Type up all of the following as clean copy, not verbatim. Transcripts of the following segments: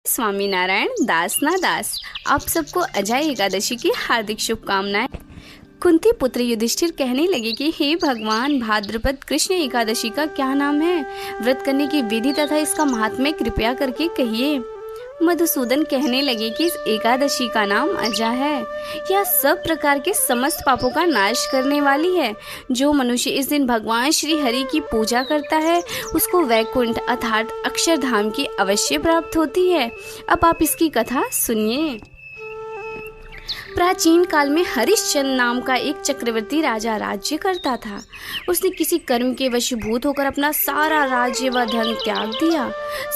स्वामी नारायण दास ना दास। आप सबको अजय एकादशी की हार्दिक शुभकामनाएं। कुंती पुत्र युधिष्ठिर कहने लगे कि हे भगवान, भाद्रपद कृष्ण एकादशी का क्या नाम है? व्रत करने की विधि तथा इसका महात्म्य कृपया करके कहिए। मधुसूदन कहने लगे कि इस एकादशी का नाम अजा है। यह सब प्रकार के समस्त पापों का नाश करने वाली है। जो मनुष्य इस दिन भगवान श्री हरि की पूजा करता है उसको वैकुंठ अर्थात अक्षरधाम की अवश्य प्राप्त होती है। अब आप इसकी कथा सुनिए। प्राचीन काल में हरिश्चंद्र नाम का एक चक्रवर्ती राजा राज्य करता था। उसने किसी कर्म के वशीभूत होकर अपना सारा राज्य व धन त्याग दिया,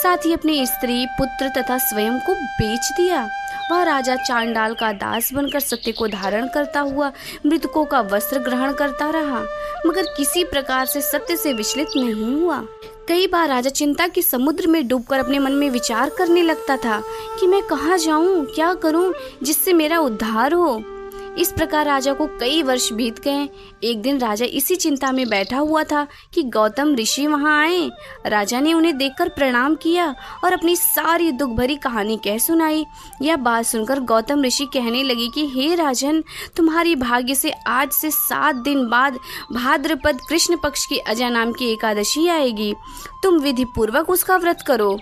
साथ ही अपनी स्त्री, पुत्र तथा स्वयं को बेच दिया। वह राजा चांडाल का दास बनकर सत्य को धारण करता हुआ मृतकों का वस्त्र ग्रहण करता रहा, मगर किसी प्रकार से सत्य से विचलित नहीं हुआ। कई बार राजा चिंता के समुद्र में डूबकर अपने मन में विचार करने लगता था कि मैं कहाँ जाऊं, क्या करूं जिससे मेरा उद्धार हो। इस प्रकार राजा को कई वर्ष बीत गए। एक दिन राजा इसी चिंता में बैठा हुआ था कि गौतम ऋषि वहां आए। राजा ने उन्हें देखकर प्रणाम किया और अपनी सारी दुख भरी कहानी कह सुनाई। यह बात सुनकर गौतम ऋषि कहने लगे कि हे राजन, तुम्हारी भाग्य से आज से 7 दिन बाद भाद्रपद कृष्ण पक्ष की अजा नाम की एकादशी आएगी। तुम विधि पूर्वक उसका व्रत करो।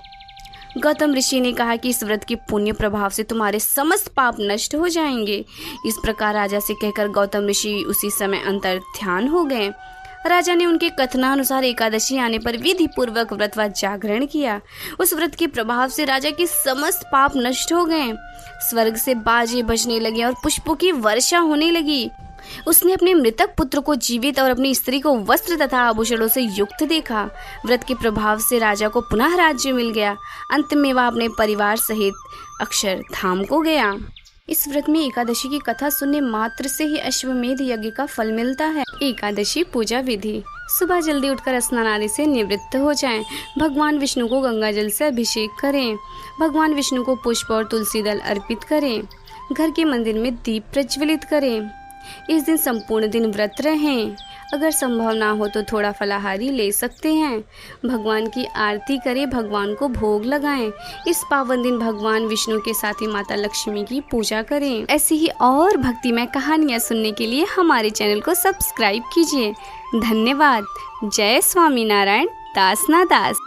गौतम ऋषि ने कहा कि इस व्रत के पुण्य प्रभाव से तुम्हारे समस्त पाप नष्ट हो जाएंगे। इस प्रकार राजा से कहकर गौतम ऋषि उसी समय अंतर ध्यान हो गए। राजा ने उनके कथनानुसार एकादशी आने पर विधि पूर्वक व्रत व जागरण किया। उस व्रत के प्रभाव से राजा के समस्त पाप नष्ट हो गए। स्वर्ग से बाजे बजने लगे और पुष्पों की वर्षा होने लगी। उसने अपने मृतक पुत्र को जीवित और अपनी स्त्री को वस्त्र तथा आभूषणों से युक्त देखा। व्रत के प्रभाव से राजा को पुनः राज्य मिल गया। अंत में वह अपने परिवार सहित अक्षरधाम को गया। इस व्रत में एकादशी की कथा सुनने मात्र से ही अश्वमेध यज्ञ का फल मिलता है। एकादशी पूजा विधि। सुबह जल्दी उठकर स्नान आदि से निवृत्त हो जाएं। भगवान विष्णु को गंगा जल से अभिषेक करें। भगवान विष्णु को पुष्प और तुलसी दल अर्पित करें। घर के मंदिर में दीप प्रज्वलित करें। इस दिन संपूर्ण दिन व्रत रहें। अगर संभव ना हो तो थोड़ा फलाहारी ले सकते हैं। भगवान की आरती करें, भगवान को भोग लगाएं। इस पावन दिन भगवान विष्णु के साथ ही माता लक्ष्मी की पूजा करें। ऐसी ही और भक्तिमय कहानियाँ सुनने के लिए हमारे चैनल को सब्सक्राइब कीजिए। धन्यवाद। जय स्वामी नारायण दास ना दास।